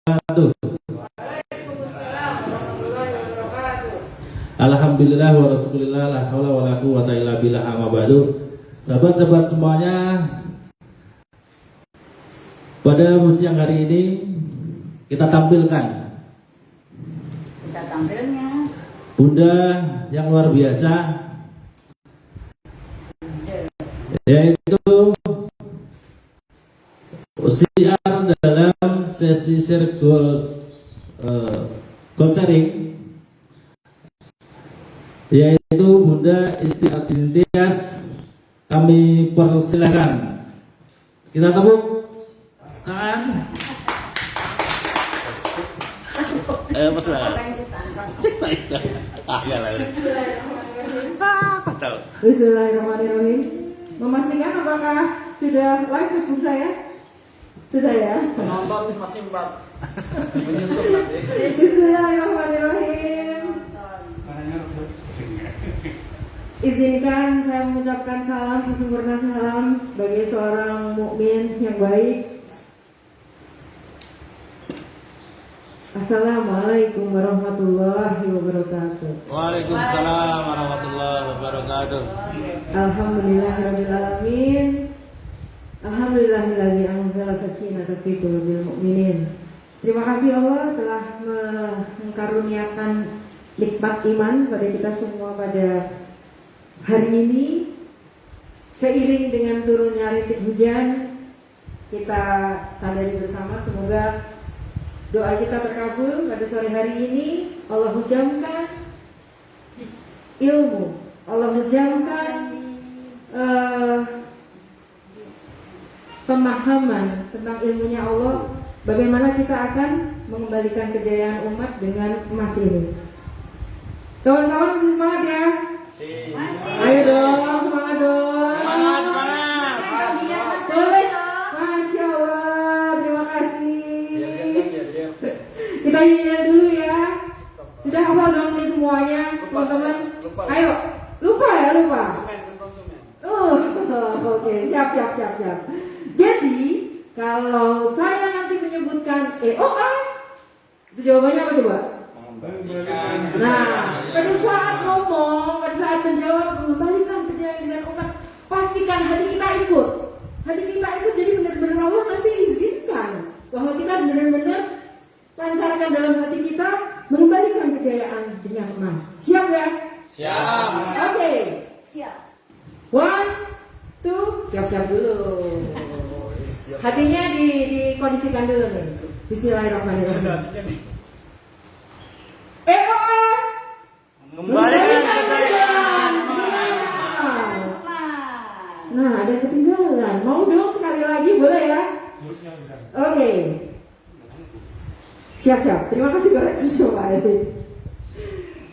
wabarakatuh. Alhamdulillah wa rasulillah la haula wa la quwwata illa billah amma ba'du. Sahabat-sahabat semuanya, pada siang hari ini kita tampilkan Bunda yang luar biasa, yaitu siar dalam sesi circle sharing, yaitu Bunda Isti Adintias. Kami persilakan, kita tepuk tangan. Bismillahirrahmanirrahim. Memastikan apakah sudah live Facebook saya? Sudah ya? Penonton masih 4 menyusul nanti. Bismillahirrahmanirrahim. Izinkan saya mengucapkan salam sesempurna salam sebagai seorang mukmin yang baik. Assalamualaikum warahmatullahi wabarakatuh. Waalaikumsalam warahmatullahi wabarakatuh. Alhamdulillahirabbil alamin. Alhamdulillahilladzi anzala sakinata fi qulubil mu'minin. Terima kasih Allah telah mengkaruniakan nikmat iman pada kita semua pada hari ini. Seiring dengan turunnya rintik hujan, kita sadari bersama semoga doa kita terkabul pada sore hari ini. Allah hujamkan ilmu, Allah hujamkan pemahaman tentang ilmunya Allah, bagaimana kita akan mengembalikan kejayaan umat dengan emas ini. Kawan-kawan masih semangat ya? Masih. Ayo dong, semangat dong. Semangat. Boleh? Masya Allah, terima kasih. Kita nyanyi dulu ya. Sudah hafal dong nih semuanya, teman-teman. Ayo, lupa. Oke, siap. Jadi, kalau saya nanti menyebutkan EOA, itu jawabannya apa coba? Nah, pada saat ngomong, pada saat menjawab, mengembalikan kejayaan dengan umat, pastikan hati kita ikut. Jadi benar-benar Allah nanti izinkan bahwa kita benar-benar lancarkan dalam hati kita mengembalikan kejayaan dengan emas. Siap ya? Siap. Oke. Siap. 1, 2, siap-siap dulu. Hatinya dikondisikan dulu nih. Bismillahirrahmanirrahim. EOA Kembalikan kejayaan. Nah, ada yang ketinggalan. Mau dong sekali lagi, boleh ya? Oke. Siap. Terima kasih koreksi coba ini.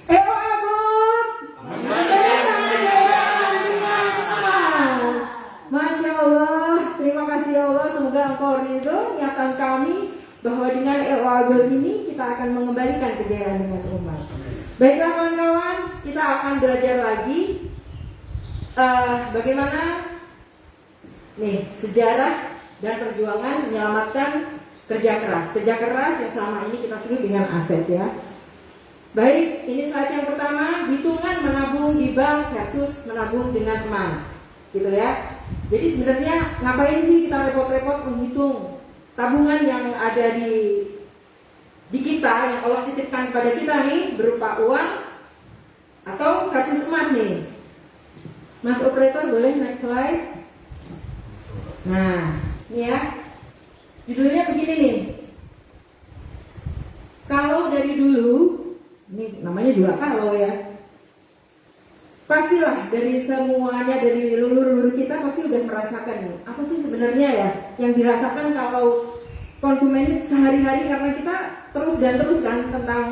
EOA Bud. Kembalikan kejayaan. Masya Allah. Terima kasih Allah. Semoga Engkau ridho niatan kami bahwa dengan EOA Gold ini kita akan mengembalikan kejayaan dengan umat. Baiklah kawan-kawan, kita akan belajar lagi bagaimana nih sejarah dan perjuangan menyelamatkan kerja keras yang selama ini kita sebut dengan aset ya. Baik, ini slide yang pertama, hitungan menabung di bank versus menabung dengan emas, gitu ya. Jadi sebenarnya ngapain sih kita repot-repot menghitung tabungan yang ada di kita, yang Allah titipkan kepada kita nih berupa uang atau versus emas nih. Mas operator boleh next slide. Nah, ini ya. Judulnya begini nih. Kalau dari dulu, ini namanya juga kalau ya. Pastilah dari semuanya, dari leluhur kita pasti udah merasakan nih. Apa sih sebenarnya ya yang dirasakan kalau konsumen ini sehari-hari, karena kita terus kan tentang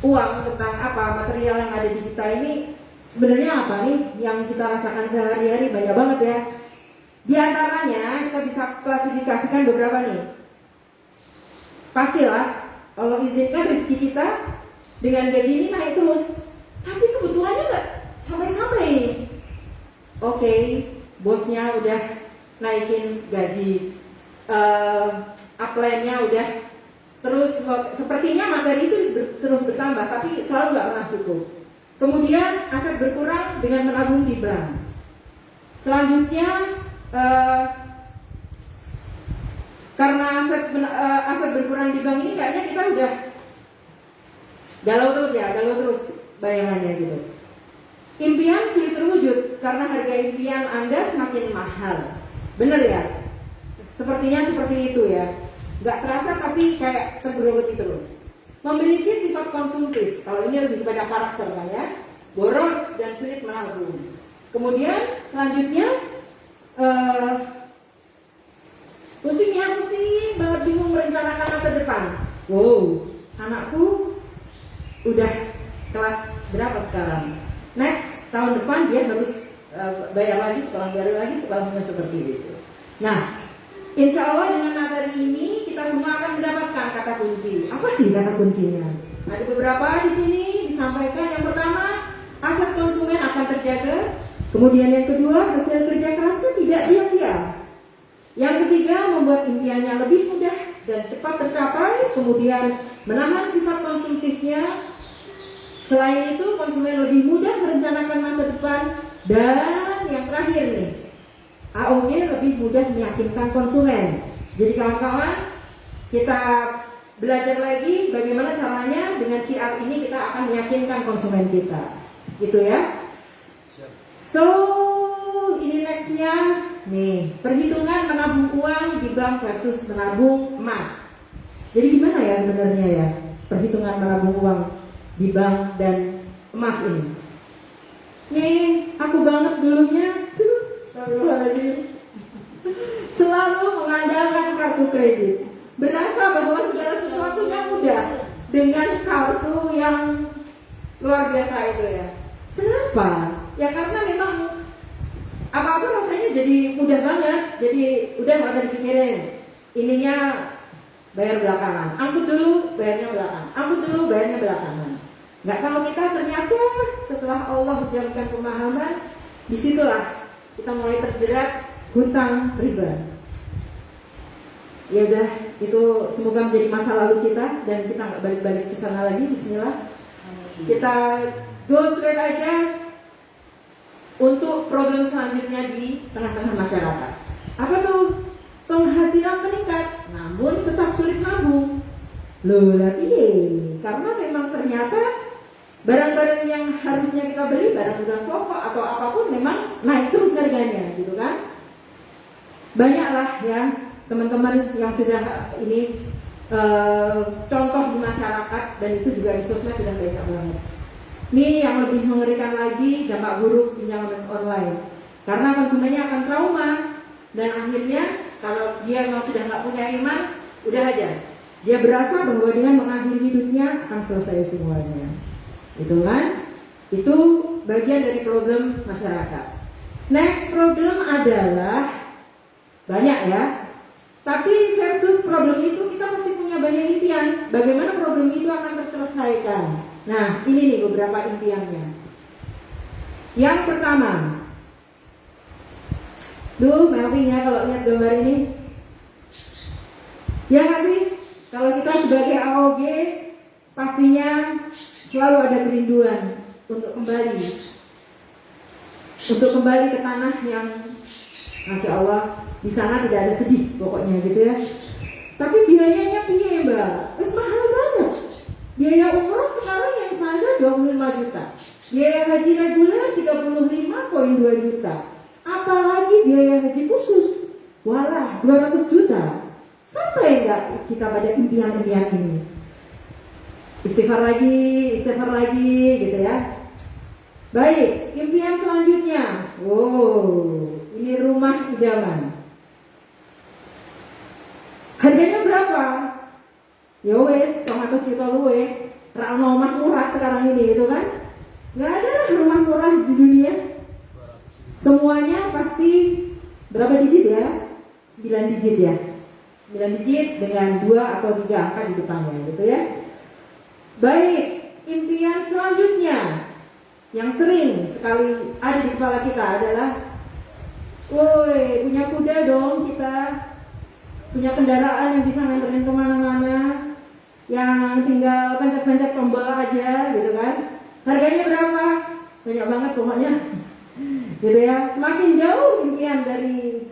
uang, tentang apa material yang ada di kita ini sebenarnya apa nih yang kita rasakan sehari-hari, banyak banget ya. Di antaranya kita bisa klasifikasikan beberapa nih. Pastilah Allah izinkan rezeki kita dengan gaji ini naik terus, tapi kebutuhannya nggak sampai-sampai ini. Oke, bosnya udah naikin gaji, upline-nya udah terus, sepertinya materi itu terus bertambah, tapi selalu nggak pernah cukup. Kemudian aset berkurang dengan menabung di bank. Selanjutnya karena aset berkurang di bank ini kayaknya kita udah galau terus bayangannya gitu. Impian sulit terwujud karena harga impian Anda semakin mahal. Bener ya? Sepertinya seperti itu ya. Nggak terasa tapi kayak tergerogoti terus. Memiliki sifat konsumtif. Kalau ini lebih kepada karakter kan ya. Boros dan sulit menabung. Kemudian selanjutnya pusing banget, bingung merencanakan masa depan. Wow, anakku udah kelas berapa sekarang? Next tahun depan dia harus bayar lagi sekolahnya seperti itu. Nah, insya Allah dengan materi ini kita semua akan mendapatkan kata kunci. Apa sih kata kuncinya? Ada beberapa di sini disampaikan. Yang pertama, aset konsumen akan terjaga. Kemudian yang kedua, hasil kerja kerasnya tidak sia-sia. Yang ketiga, membuat impiannya lebih mudah dan cepat tercapai. Kemudian menahan sifat konsumtifnya. Selain itu, konsumen lebih mudah merencanakan masa depan. Dan yang terakhir nih, AOG lebih mudah meyakinkan konsumen. Jadi kawan-kawan, kita belajar lagi bagaimana caranya dengan syiar ini kita akan meyakinkan konsumen kita. Gitu ya. So, ini nextnya nih, perhitungan menabung uang di bank versus menabung emas. Jadi gimana ya sebenarnya ya perhitungan menabung uang di bank dan emas ini? Nih, aku banget dulunya selalu mengandalkan kartu kredit. Berasa bahwa segala sesuatunya mudah dengan kartu yang luar biasa itu ya. Kenapa? Ya karena memang apa-apa rasanya jadi mudah banget. Jadi udah nggak usah dipikirin. Ininya bayar belakangan. Angkut dulu, bayarnya belakangan. Angkut dulu, bayarnya belakangan. Nggak tahu kita ternyata setelah Allah menjamkan pemahaman, disitulah kita mulai terjerat hutang riba. Ya udah, itu semoga menjadi masa lalu kita dan kita nggak balik-balik ke sana lagi. Bismillah. Kita go straight aja untuk problem selanjutnya di tengah-tengah masyarakat. Apa tuh? Penghasilan meningkat, namun tetap sulit nabung. Loh, tapi karena memang ternyata barang-barang yang harusnya kita beli, barang-barang pokok atau apapun memang naik terus harganya, gitu kan? Banyaklah ya teman-teman yang sudah ini contoh di masyarakat dan itu juga di sosmed sudah banyak banget. Ini yang lebih mengerikan lagi dampak buruk pinjaman online, karena konsumennya akan trauma dan akhirnya kalau dia memang sudah nggak punya iman, udah aja dia berasa bahwa dengan mengakhiri hidupnya akan selesai semuanya. Itu kan? Itu bagian dari problem masyarakat. Next problem adalah banyak ya. Tapi versus problem itu kita masih punya banyak impian. Bagaimana problem itu akan terselesaikan? Nah, ini nih beberapa impiannya. Yang pertama, melting ya kalau lihat gambar ini. Ya nggak sih? Kalau kita sebagai AOG pastinya selalu ada kerinduan untuk kembali ke tanah yang Masya Allah di sana tidak ada sedih pokoknya gitu ya. Tapi biayanya piye mbak? Wes mahal banget. Biaya umroh sekarang yang standar 25 juta. Biaya haji reguler 35,2 juta. Apalagi biaya haji khusus. Walah 200 juta. Sampai enggak kita pada impian-impian ini? Istighfar lagi gitu ya. Baik, impian selanjutnya. Wow, ini rumah idaman. Harganya berapa? Ya wes, 200 juta luwe. Ra ono omah murah sekarang ini itu kan? Nggak ada lah rumah murah di dunia. Semuanya pasti berapa digit ya? 9 digit ya. 9 digit dengan 2 atau 3 angka di depannya gitu ya. Baik, impian selanjutnya yang sering sekali ada di kepala kita adalah, woi punya kuda dong kita. punya kendaraan yang bisa nganterin kemana-mana, yang tinggal pencet-pencet tombol aja gitu kan. Harganya berapa? Banyak banget pokoknya. Gitu ya. Semakin jauh impian dari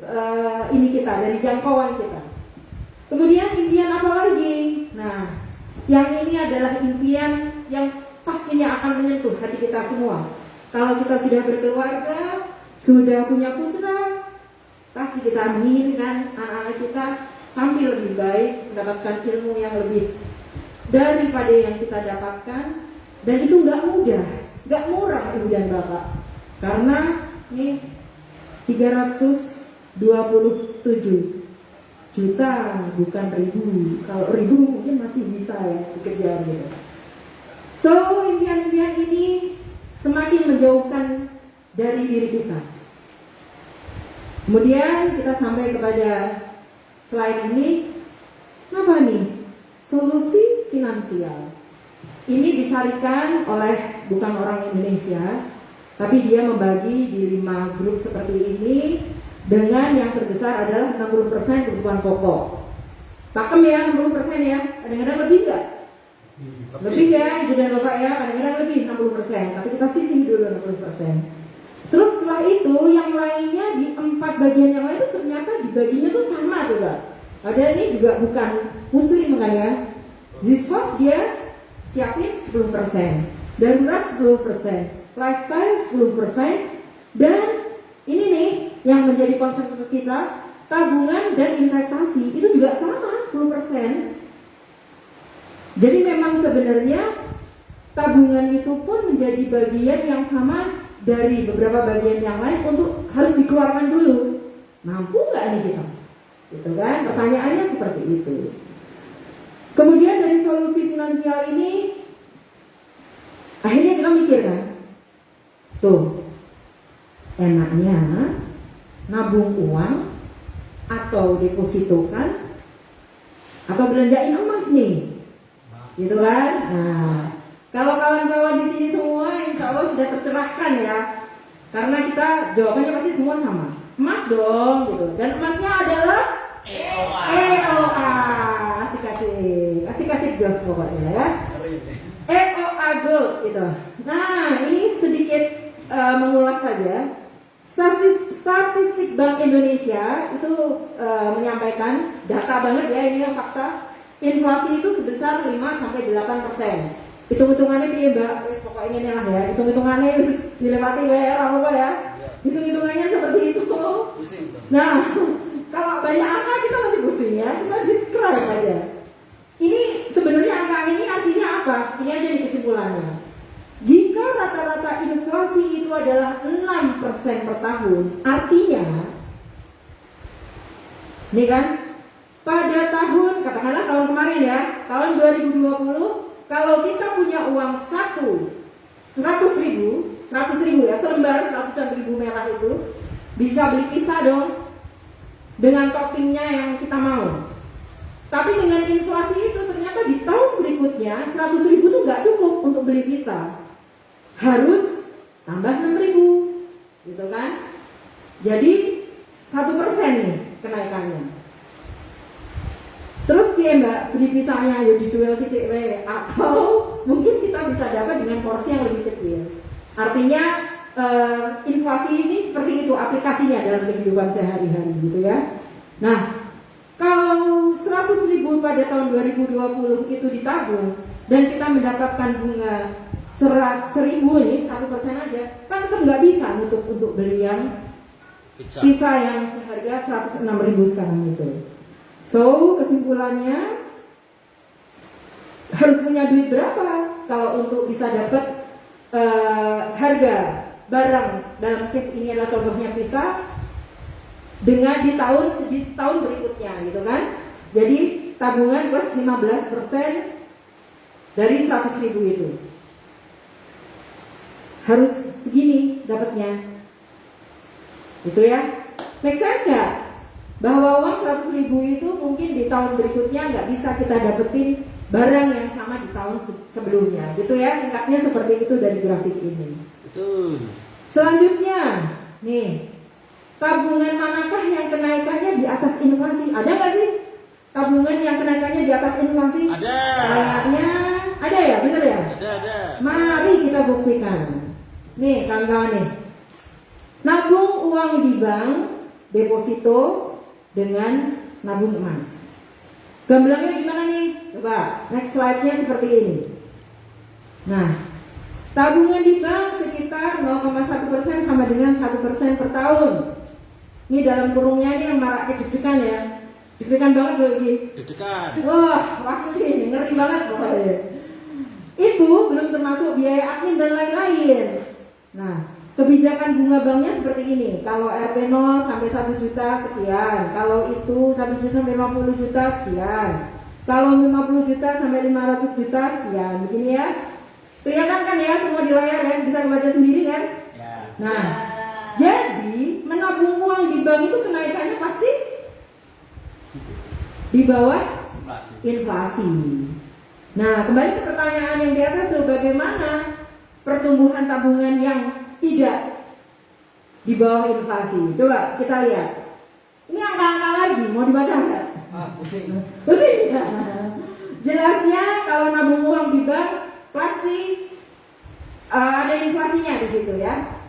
ini kita, dari jangkauan kita. Kemudian impian apa lagi? Nah, yang ini adalah impian yang pastinya akan menyentuh hati kita semua. Kalau kita sudah berkeluarga, sudah punya putra, pasti kita menginginkan anak-anak kita tampil lebih baik, mendapatkan ilmu yang lebih daripada yang kita dapatkan. Dan itu nggak mudah, nggak murah ibu dan bapak. Karena ini 327 juta, bukan ribu. Kalau ribu mungkin masih bisa ya dikejar gitu. So, impian-impian ini semakin menjauhkan dari diri kita. Kemudian kita sampai kepada slide ini. Apa nih? Solusi finansial. Ini disarikan oleh bukan orang Indonesia, tapi dia membagi di 5 grup seperti ini. Dengan yang terbesar adalah 60% kebutuhan pokok. Pakem ya, 60% ya. Kadang-kadang lebih enggak? Lebih ya, ibu dan bapak ya. Kadang-kadang lebih 60%. Tapi kita sisih dulu 60%. Terus setelah itu yang lainnya di 4 bagian yang lain itu ternyata dibaginya tuh sama juga. Ada ini juga bukan muslim kan ya. Ziswaf dia siapin 10%, darurat 10%, lifestyle 10%, dan ini nih yang menjadi konsep kita, tabungan dan investasi itu juga sama 10%. Jadi memang sebenarnya tabungan itu pun menjadi bagian yang sama dari beberapa bagian yang lain untuk harus dikeluarkan dulu. Mampu nggak nih kita? Gitu kan? Pertanyaannya seperti itu. Kemudian dari solusi finansial ini, akhirnya kita mikir kan, tuh enaknya nabung uang atau depositokan atau belanjain emas nih, gitu kan? Nah, kalau kawan-kawan di sini semua, insya Allah sudah tercerahkan ya, karena kita jawabannya pasti semua sama, emas dong, gitu. Dan emasnya adalah EOA, kasih jos pokoknya ya, EOA Gold gitu. Nah, ini sedikit mengulas saja. Statistik Bank Indonesia itu menyampaikan data banget ya, ini yang fakta. Inflasi itu sebesar 5-8%. Hitung-hitungannya dia mbak, wis pokoknya ini lah ya. Hitung-hitungannya wis dilewati apa ya. Hitung-hitungannya seperti itu. Nah, kalau banyak angka kita nanti pusing ya. Kita describe aja. Ini sebenarnya angka ini artinya apa? Ini aja nih kesimpulannya. Jika rata-rata inflasi itu adalah 6% per tahun, artinya ini kan pada tahun, katakanlah tahun kemarin ya, tahun 2020, kalau kita punya uang 100 ribu ya, selembar 100 ribu merah itu bisa beli pizza dong dengan toppingnya yang kita mau. Tapi dengan inflasi itu ternyata di tahun berikutnya 100 ribu itu gak cukup untuk beli pizza, harus tambah 6 ribu, gitu kan? Jadi 1% nih kenaikannya. Terus dia mbak beli pisangnya yuk dijual sidik we, atau mungkin kita bisa dapat dengan porsi yang lebih kecil. Artinya inflasi ini seperti itu aplikasinya dalam kehidupan sehari-hari gitu ya. Nah, kalau 100 ribu pada tahun 2020 itu ditabung dan kita mendapatkan bunga 1.000 nih, 1% aja, kan tetap nggak bisa untuk beli yang pizza yang seharga 106.000 sekarang itu. So, kesimpulannya harus punya duit berapa kalau untuk bisa dapat harga barang dalam case ini adalah contohnya pizza dengan di tahun berikutnya gitu kan. Jadi tabungan plus 15% dari 100 ribu itu harus segini dapatnya, gitu ya. Make sense nggak? Bahwa uang 100 ribu itu mungkin di tahun berikutnya nggak bisa kita dapetin barang yang sama di tahun sebelumnya, gitu ya. Singkatnya seperti itu dari grafik ini. Betul. Selanjutnya, nih, tabungan manakah yang kenaikannya di atas inflasi? Ada nggak sih? tabungan yang kenaikannya di atas inflasi? Ada. Kayaknya ada ya, bener ya? Ada. Mari kita buktikan. Nih kawan-kawan nih. Nabung uang di bank, deposito dengan nabung emas. Gambarnya gimana nih? Coba next slide-nya seperti ini. Nah, tabungan di bank sekitar 0,1% sama dengan 1% per tahun. Ini dalam kurungnya ini yang marak deg-degan ya. Deg-degan banget loh ini. Deg-degan. Wah, pasti ngeri banget pokoknya. Itu belum termasuk biaya admin dan lain-lain. Nah, kebijakan bunga banknya seperti ini. Kalau RP 0 sampai 1 juta sekian. Kalau itu 1 juta sampai 50 juta sekian. Kalau 50 juta sampai 500 juta sekian. Begini ya. Kelihatan kan ya semua di layar ya, bisa baca sendiri kan? Ya. Nah, jadi menabung uang di bank itu kenaikannya pasti di bawah inflasi. Nah, kembali ke pertanyaan yang di atas tuh, bagaimana pertumbuhan tabungan yang tidak di bawah inflasi? Coba kita lihat. Ini angka-angka lagi, mau dibaca nggak? Pusing. Pusing. Jelasnya kalau nabung uang di bank pasti ada inflasinya di situ ya.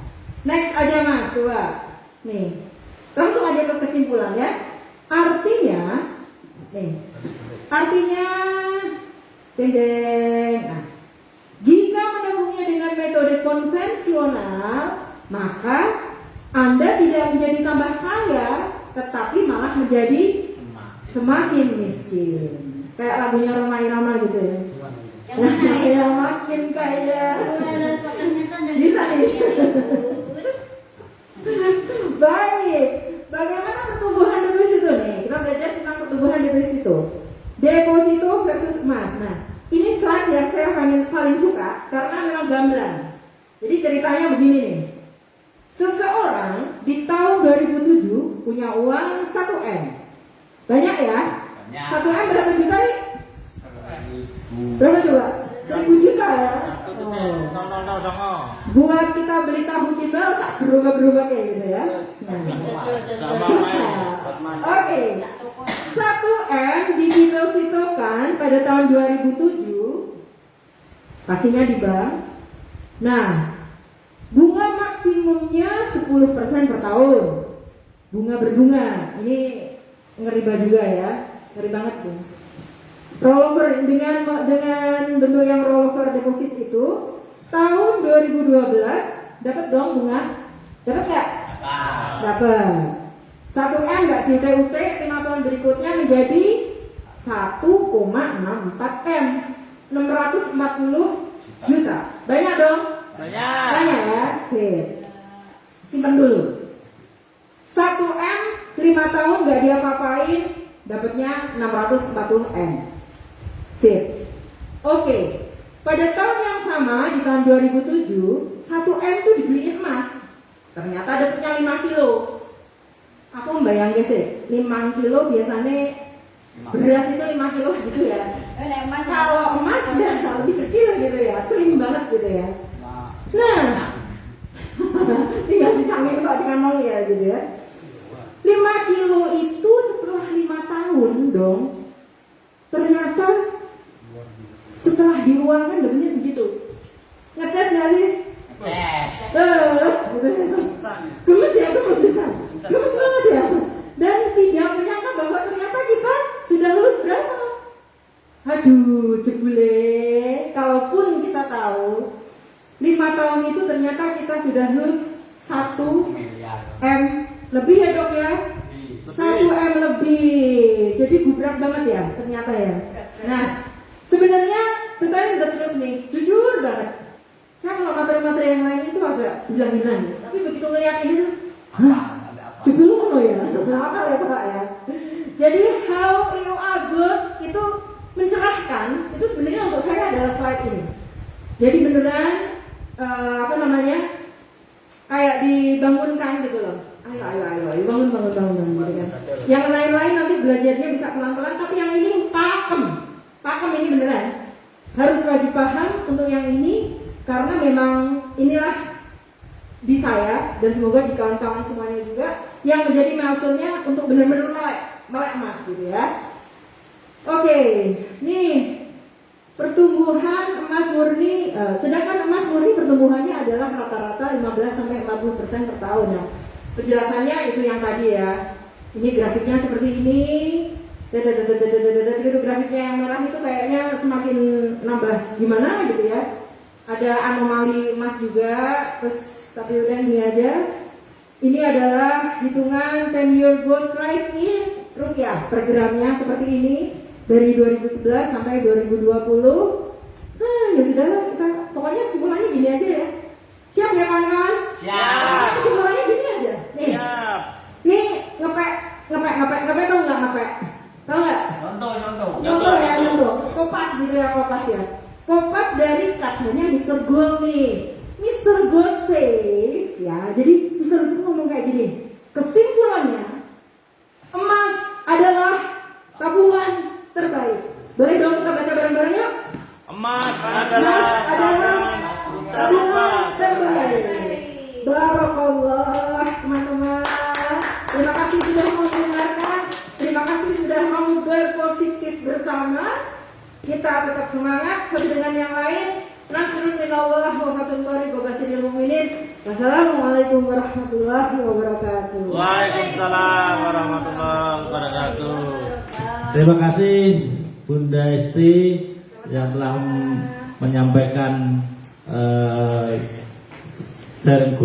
Next aja mas, coba. Nih, langsung aja ke kesimpulan ya. Artinya, nah, jika menabungnya dengan metode konvensional, maka Anda tidak menjadi tambah kaya, tetapi malah menjadi semakin miskin. Kayak lagunya Roma Irama gitu ya. Yang makin kaya. Bisa nih. Baik, bagaimana pertumbuhan deposito nih? Kita belajar tentang pertumbuhan deposito. Deposito versus emas. Nah, ini slide yang saya paling suka karena memang gamblang. Jadi ceritanya begini nih. Seseorang di tahun 2007 punya uang 1M. Banyak ya? 1M berapa juta nih? Berapa coba? 1000 juta ya? Buat kita beli tahu timbal tak berubah-berubah kayak gitu ya. Oke. 1M didepositokan pada tahun 2007. Pastinya di bank. Nah, bunga maksimumnya 10% per tahun. Bunga berbunga. Ini ngeri juga ya. Ngeri banget tuh. Rollover dengan bentuk yang rollover deposit itu tahun 2012 dapat dong bunga? Dapat nggak? Dapat. 1M nggak di UT 5 tahun berikutnya menjadi 1,64 M, 640 juta. Banyak dong? Banyak ya. Sip. Simpan dulu. 1M 5 tahun nggak diapa-apain, dapatnya 640 M. Sip. Oke. Pada tahun yang sama di tahun 2007, 1M tuh dibeliin emas. Ternyata dapatnya 5 kilo. Aku membayangin sih, 5 kilo biasanya beras itu 5 kilo gitu ya. Kalau emas udah lebih kecil gitu ya, sering banget gitu ya. Nah, tinggal dicangin Pak dengan nol ya gitu ya. 5 kilo itu setelah 5 tahun dong, ternyata setelah diuangkan dapatnya segitu. Ngecas nggak sih? Gemes ya, gemes banget ya. Dan tidak menyangka bahwa ternyata kita sudah lulus berapa? Aduh, jebule. Kalaupun kita tahu 5 tahun itu ternyata kita sudah lulus 1M lebih ya dok ya? 1M lebih. Jadi gubrak banget ya ternyata ya. Nah, sebenarnya kita udah nih, jujur banget. Saya kalau materi-materi yang lain itu agak bilang-bilang, tapi begitu ngeliat ini tuh, jebul mana ya? Apa ya Pak ya? Jadi how you are good itu mencerahkan, itu sebenarnya untuk saya adalah slide ini. Jadi beneran kayak dibangunkan gitu loh. Ayo, bangun gitu kan. Yang lain-lain nanti belajarnya bisa pelan-pelan, tapi yang ini pakem ini beneran. Harus wajib paham untuk yang ini, karena memang inilah di saya dan semoga di kawan-kawan semuanya juga yang menjadi milestonya untuk benar-benar melek emas gitu ya. Oke, nih pertumbuhan emas murni, sedangkan emas murni pertumbuhannya adalah rata-rata 15-40% per tahun ya. Penjelasannya itu yang tadi ya. Ini grafiknya seperti ini. Itu grafiknya yang merah itu kayaknya semakin nambah gimana gitu ya. Ada anomali emas juga, terus tapi udah ini aja. Ini adalah hitungan 10-year gold price in rupiah per gramnya seperti ini dari 2011 sampai 2020. Ya sudah lah, kita pokoknya kesimpulannya gini aja ya. Siap ya kawan-kawan? Siap. Kesimpulannya gini aja. Nih, Siap. nih ngepek tahu nggak ngepek? Tahu nggak? Nyontoh ya, nyontoh. Kopas gitu ya, kopas ya. Kopas dari katanya Mr. Gold nih. Mr. Gold says ya. Jadi Mr. Gold itu ngomong kayak gini. Kesimpulannya, emas adalah tabungan terbaik. Boleh dong kita baca bareng-bareng yuk? Emas Emas adalah adalah tabungan terbaik. terbaik. Barakallah teman-teman. Terima kasih sudah mau mendengarkan. Terima kasih sudah mau berpositif bersama. Kita tetap semangat satu dengan yang lain. Nasrun minallah wa rahmatullahi wa basyiril mu'minin. Wassalamualaikum warahmatullahi wabarakatuh. Waalaikumsalam warahmatullahi wabarakatuh. Terima kasih Bunda Esti yang telah menyampaikan sharing